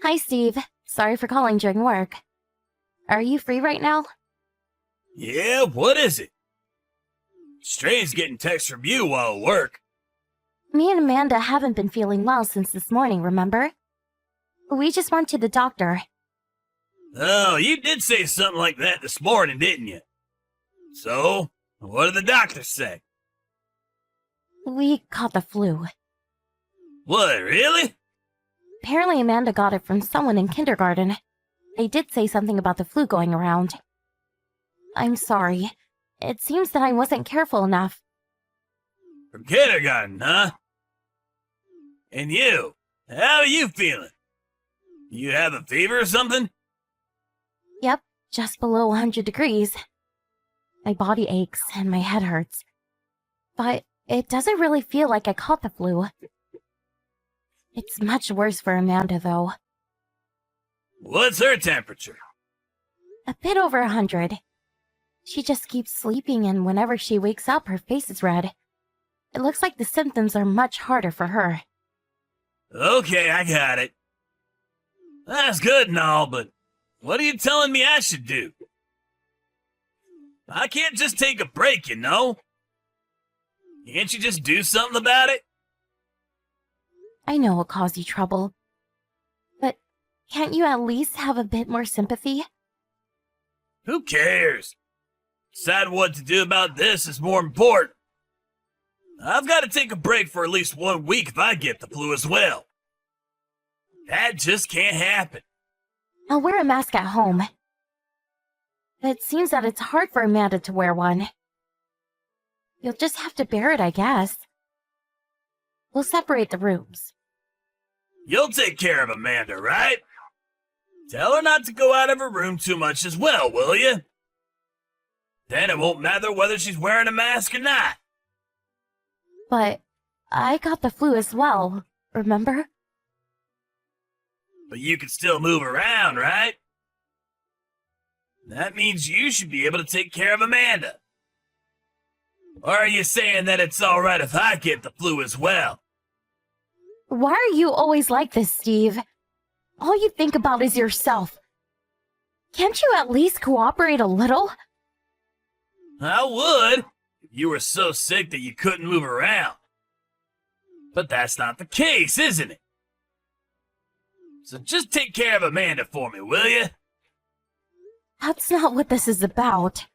Hi, Steve. Sorry for calling during work. Are you free right now? Yeah, what is it? Strange getting texts from you while at work. Me and Amanda haven't been feeling well since this morning, remember? We just went to the doctor. Oh, you did say something like that this morning, didn't you? So, what did the doctor say? We caught the flu. What, really? Apparently Amanda got it from someone in kindergarten. They did say something about the flu going around. I'm sorry. It seems that I wasn't careful enough. From kindergarten, huh? And you, how are you feeling? You have a fever or something? Yep, just below 100 degrees. My body aches and my head hurts. But it doesn't really feel like I caught the flu. It's much worse for Amanda, though. What's her temperature? A bit over 100. She just keeps sleeping, and whenever she wakes up, her face is red. It looks like the symptoms are much harder for her. Okay, I got it. That's good and all, but what are you telling me I should do? I can't just take a break, you know? Can't you just do something about it? I know it'll cause you trouble. But can't you at least have a bit more sympathy? Who cares? Decide what to do about this is more important. I've got to take a break for at least 1 week if I get the flu as well. That just can't happen. I'll wear a mask at home. It seems that it's hard for Amanda to wear one. You'll just have to bear it, I guess. We'll separate the rooms. You'll take care of Amanda, right? Tell her not to go out of her room too much as well, will you? Then it won't matter whether she's wearing a mask or not. But I got the flu as well, remember? But you can still move around, right? That means you should be able to take care of Amanda. Or are you saying that it's alright if I get the flu as well? Why are you always like this, Steve? All you think about is yourself. Can't you at least cooperate a little? I would, if you were so sick that you couldn't move around. But that's not the case, isn't it? So just take care of Amanda for me, will you? That's not what this is about.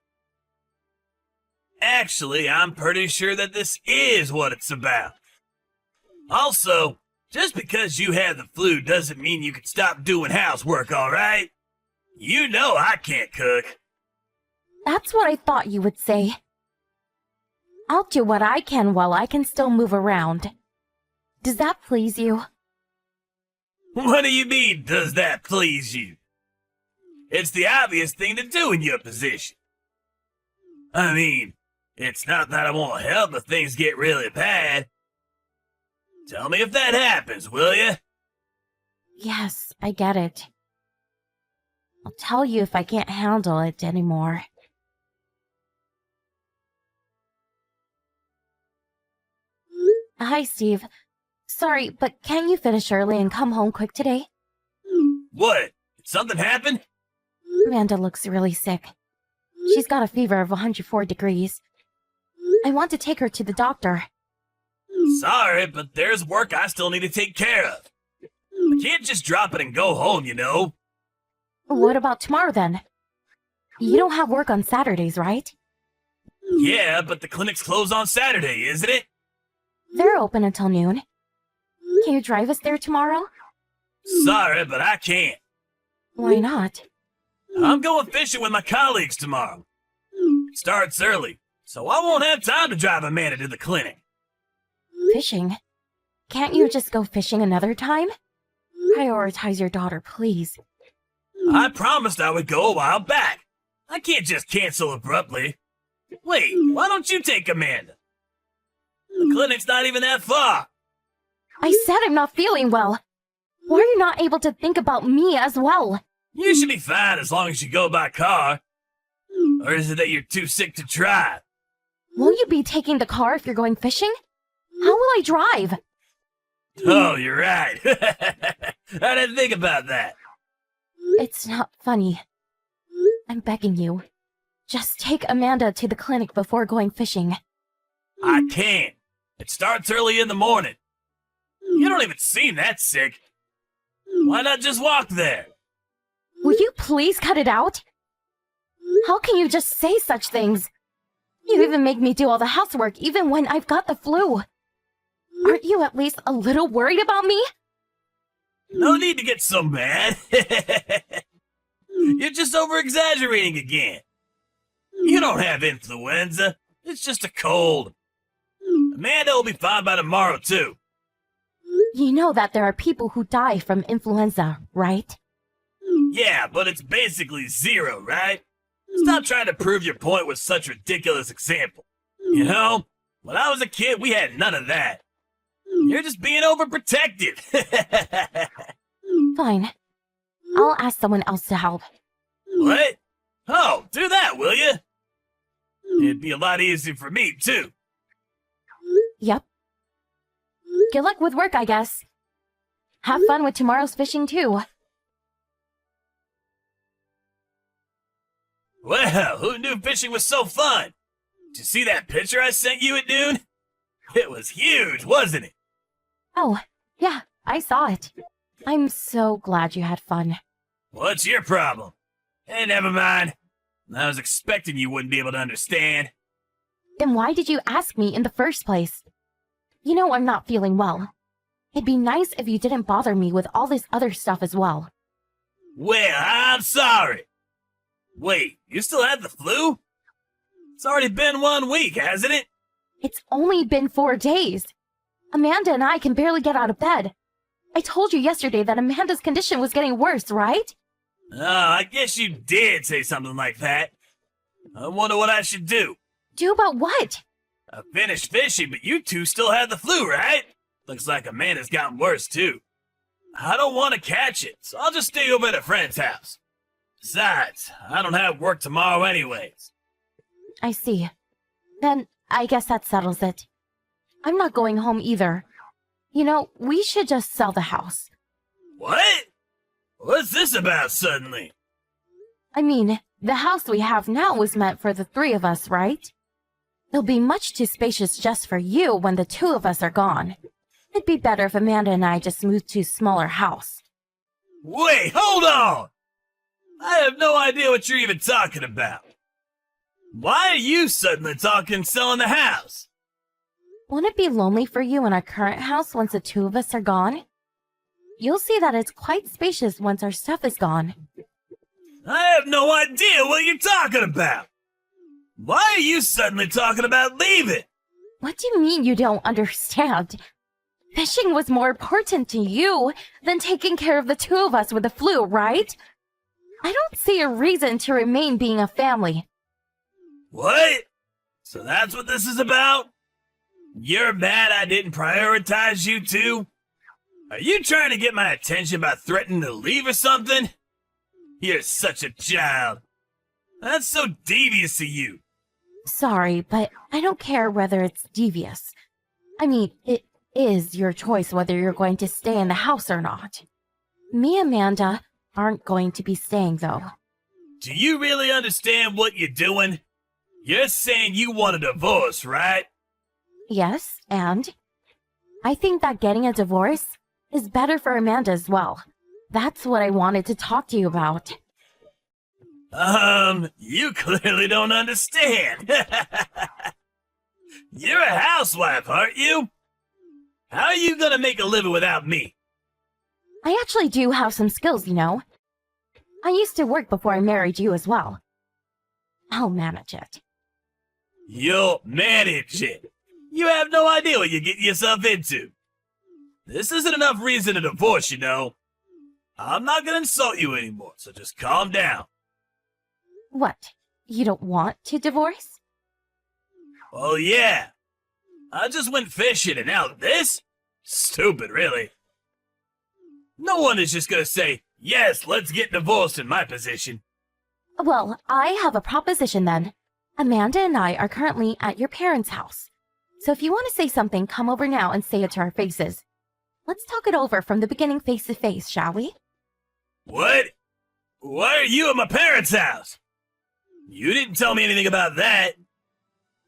Actually, I'm pretty sure that this is what it's about. Also, just because you have the flu doesn't mean you can stop doing housework, alright? You know I can't cook. That's what I thought you would say. I'll do what I can while I can still move around. Does that please you? What do you mean, does that please you? It's the obvious thing to do in your position. I mean, it's not that I won't help if things get really bad. Tell me if that happens, will you? Yes, I get it. I'll tell you if I can't handle it anymore. Hi, Steve. Sorry, but can't you finish early and come home quick today? What? Did something happen? Amanda looks really sick. She's got a fever of 104 degrees. I want to take her to the doctor. Sorry, but there's work I still need to take care of. I can't just drop it and go home, you know? What about tomorrow then? You don't have work on Saturdays, right? Yeah, but the clinic's closed on Saturday, isn't it? They're open until noon. Can you drive us there tomorrow? Sorry, but I can't. Why not? I'm going fishing with my colleagues tomorrow. It starts early, so I won't have time to drive Amanda to the clinic. Fishing? Can't you just go fishing another time? Prioritize your daughter, please. I promised I would go a while back. I can't just cancel abruptly. Wait, why don't you take Amanda? The clinic's not even that far. I said I'm not feeling well. Why are you not able to think about me as well? You should be fine as long as you go by car. Or is it that you're too sick to drive? Will you be taking the car if you're going fishing? How will I drive? Oh, you're right. I didn't think about that. It's not funny. I'm begging you. Just take Amanda to the clinic before going fishing. I can't. It starts early in the morning. You don't even seem that sick. Why not just walk there? Will you please cut it out? How can you just say such things? You even make me do all the housework even when I've got the flu. Aren't you at least a little worried about me? No need to get so mad. You're just over-exaggerating again. You don't have influenza. It's just a cold. Amanda will be fine by tomorrow, too. You know that there are people who die from influenza, right? Yeah, but it's basically zero, right? Stop trying to prove your point with such ridiculous example. You know, when I was a kid, we had none of that. You're just being overprotective. Fine. I'll ask someone else to help. What? Oh, do that, will you? It'd be a lot easier for me, too. Yep. Good luck with work, I guess. Have fun with tomorrow's fishing, too. Well, who knew fishing was so fun? Did you see that picture I sent you at noon? It was huge, wasn't it? Oh, yeah, I saw it. I'm so glad you had fun. What's your problem? Hey, never mind. I was expecting you wouldn't be able to understand. Then why did you ask me in the first place? You know I'm not feeling well. It'd be nice if you didn't bother me with all this other stuff as well. Well, I'm sorry. Wait, you still have the flu? It's already been 1 week, hasn't it? It's only been 4 days. Amanda and I can barely get out of bed. I told you yesterday that Amanda's condition was getting worse, right? Oh, I guess you did say something like that. I wonder what I should do. Do about what? I finished fishing, but you two still have the flu, right? Looks like Amanda's gotten worse, too. I don't want to catch it, so I'll just stay over at a friend's house. Besides, I don't have work tomorrow anyways. I see. Then I guess that settles it. I'm not going home either. You know, we should just sell the house. What? What's this about suddenly? I mean, the house we have now was meant for the 3 of us, right? It'll be much too spacious just for you when the 2 of us are gone. It'd be better if Amanda and I just moved to a smaller house. Wait, hold on! I have no idea what you're even talking about. Why are you suddenly talking selling the house? Won't it be lonely for you in our current house once the 2 of us are gone? You'll see that it's quite spacious once our stuff is gone. I have no idea what you're talking about. Why are you suddenly talking about leaving? What do you mean you don't understand? Fishing was more important to you than taking care of the 2 of us with the flu, right? I don't see a reason to remain being a family. What? So that's what this is about? You're mad I didn't prioritize you two? Are you trying to get my attention by threatening to leave or something? You're such a child. That's so devious of you. Sorry, but I don't care whether it's devious. I mean, it is your choice whether you're going to stay in the house or not. Me and Amanda aren't going to be staying, though. Do you really understand what you're doing? You're saying you want a divorce, right? Yes, and? I think that getting a divorce is better for Amanda as well. That's what I wanted to talk to you about. You clearly don't understand. You're a housewife, aren't you? How are you gonna make a living without me? I actually do have some skills, you know. I used to work before I married you as well. I'll manage it. You'll manage it. You have no idea what you're getting yourself into. This isn't enough reason to divorce, you know. I'm not gonna insult you anymore, so just calm down. What? You don't want to divorce? Oh yeah. I just went fishing and now this? Stupid, really. No one is just gonna say, yes, let's get divorced in my position. Well, I have a proposition then. Amanda and I are currently at your parents' house. So if you want to say something, come over now and say it to our faces. Let's talk it over from the beginning face to face, shall we? What? Why are you at my parents' house? You didn't tell me anything about that.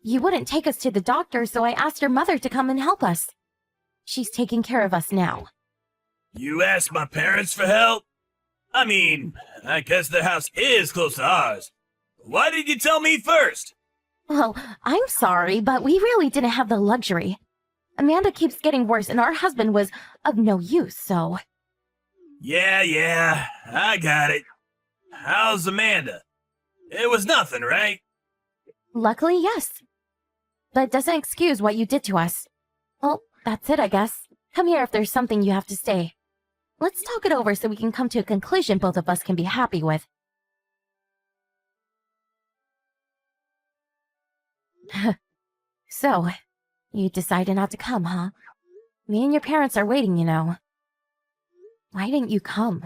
You wouldn't take us to the doctor, so I asked your mother to come and help us. She's taking care of us now. You asked my parents for help? I mean, I guess their house is close to ours. Why did you tell me first? Well, I'm sorry, but we really didn't have the luxury. Amanda keeps getting worse, and our husband was of no use, so... Yeah, I got it. How's Amanda? It was nothing, right? Luckily, yes. But it doesn't excuse what you did to us. Well, that's it, I guess. Come here if there's something you have to say. Let's talk it over so we can come to a conclusion both of us can be happy with. So, you decided not to come, huh? Me and your parents are waiting, you know. Why didn't you come?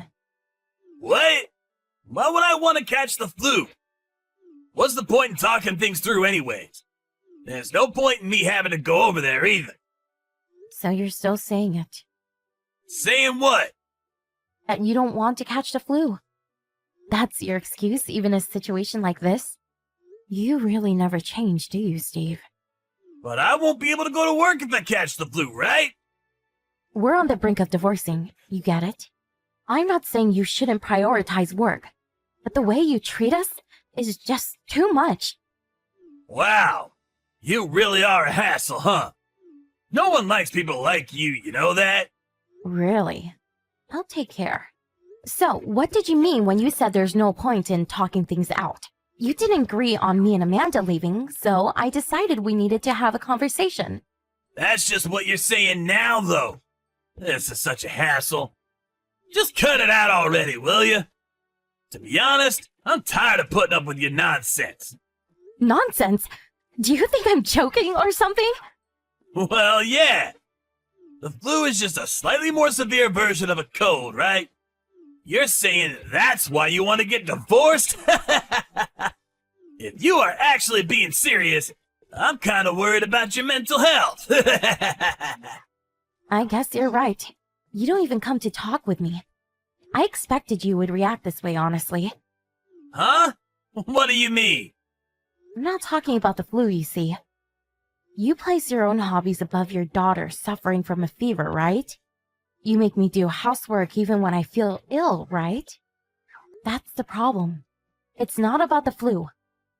What? Why would I want to catch the flu? What's the point in talking things through anyways? There's no point in me having to go over there either. So you're still saying it. Saying what? That you don't want to catch the flu. That's your excuse, even in a situation like this? You really never change, do you, Steve? But I won't be able to go to work if I catch the flu, right? We're on the brink of divorcing, you get it? I'm not saying you shouldn't prioritize work, but the way you treat us is just too much. Wow, you really are a hassle, huh? No one likes people like you know that? Really? I'll take care. So, what did you mean when you said there's no point in talking things out? You didn't agree on me and Amanda leaving, so I decided we needed to have a conversation. That's just what you're saying now, though. This is such a hassle. Just cut it out already, will you? To be honest, I'm tired of putting up with your nonsense. Nonsense? Do you think I'm joking or something? Well, yeah. The flu is just a slightly more severe version of a cold, right? You're saying that's why you want to get divorced? If you are actually being serious, I'm kind of worried about your mental health. I guess you're right. You don't even come to talk with me. I expected you would react this way, honestly. Huh? What do you mean? I'm not talking about the flu, you see. You place your own hobbies above your daughter suffering from a fever, right? You make me do housework even when I feel ill, right? That's the problem. It's not about the flu.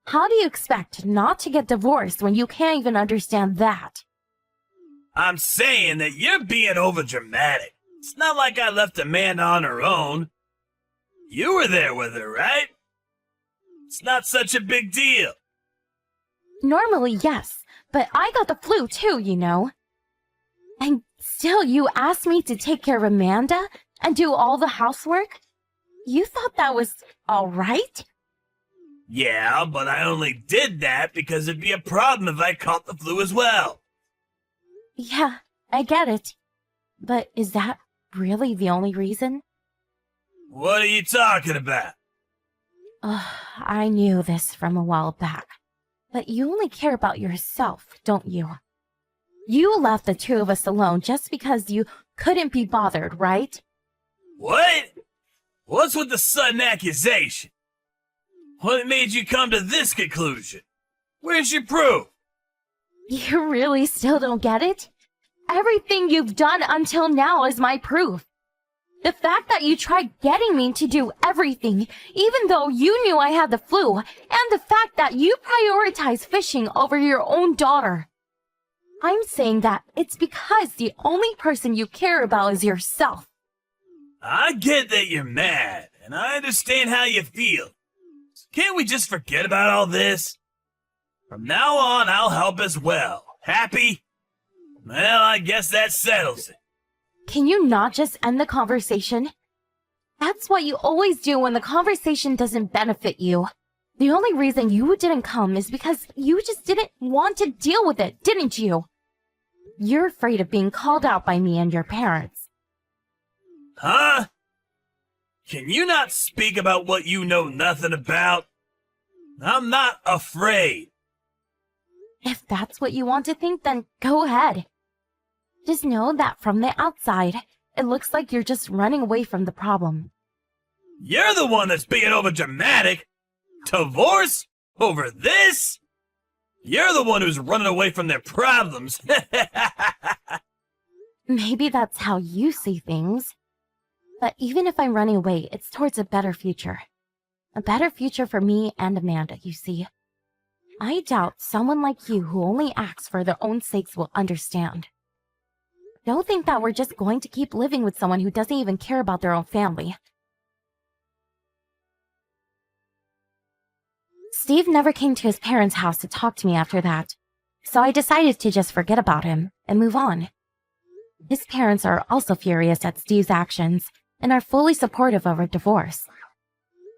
How do you expect not to get divorced when you can't even understand that? I'm saying that you're being overdramatic. It's not like I left Amanda on her own. You were there with her, right? It's not such a big deal. Normally, yes, but I got the flu too, you know. And still, you asked me to take care of Amanda and do all the housework? You thought that was all right? Yeah, but I only did that because it'd be a problem if I caught the flu as well. Yeah, I get it. But is that really the only reason? What are you talking about? I knew this from a while back. But you only care about yourself, don't you? You left the two of us alone just because you couldn't be bothered, right? What? What's with the sudden accusation? What made you come to this conclusion? Where's your proof? You really still don't get it? Everything you've done until now is my proof. The fact that you tried getting me to do everything, even though you knew I had the flu, and the fact that you prioritize fishing over your own daughter. I'm saying that it's because the only person you care about is yourself. I get that you're mad, and I understand how you feel. Can't we just forget about all this? From now on, I'll help as well. Happy? Well, I guess that settles it. Can you not just end the conversation? That's what you always do when the conversation doesn't benefit you. The only reason you didn't come is because you just didn't want to deal with it, didn't you? You're afraid of being called out by me and your parents. Huh? Can you not speak about what you know nothing about? I'm not afraid. If that's what you want to think, then go ahead. Just know that from the outside, it looks like you're just running away from the problem. You're the one that's being over dramatic. Divorce? Over this? You're the one who's running away from their problems. Maybe that's how you see things. But even if I'm running away, it's towards a better future. A better future for me and Amanda, you see. I doubt someone like you who only acts for their own sakes will understand. Don't think that we're just going to keep living with someone who doesn't even care about their own family. Steve never came to his parents' house to talk to me after that, so I decided to just forget about him and move on. His parents are also furious at Steve's actions and are fully supportive of our divorce.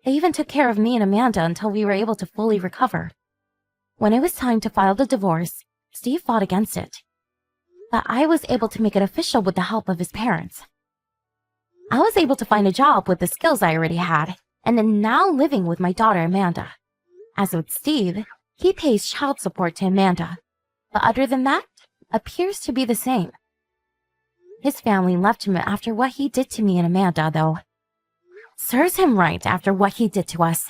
They even took care of me and Amanda until we were able to fully recover. When it was time to file the divorce, Steve fought against it. But I was able to make it official with the help of his parents. I was able to find a job with the skills I already had, and am now living with my daughter Amanda. As with Steve, he pays child support to Amanda, but other than that, appears to be the same. His family left him after what he did to me and Amanda, though. Serves him right after what he did to us.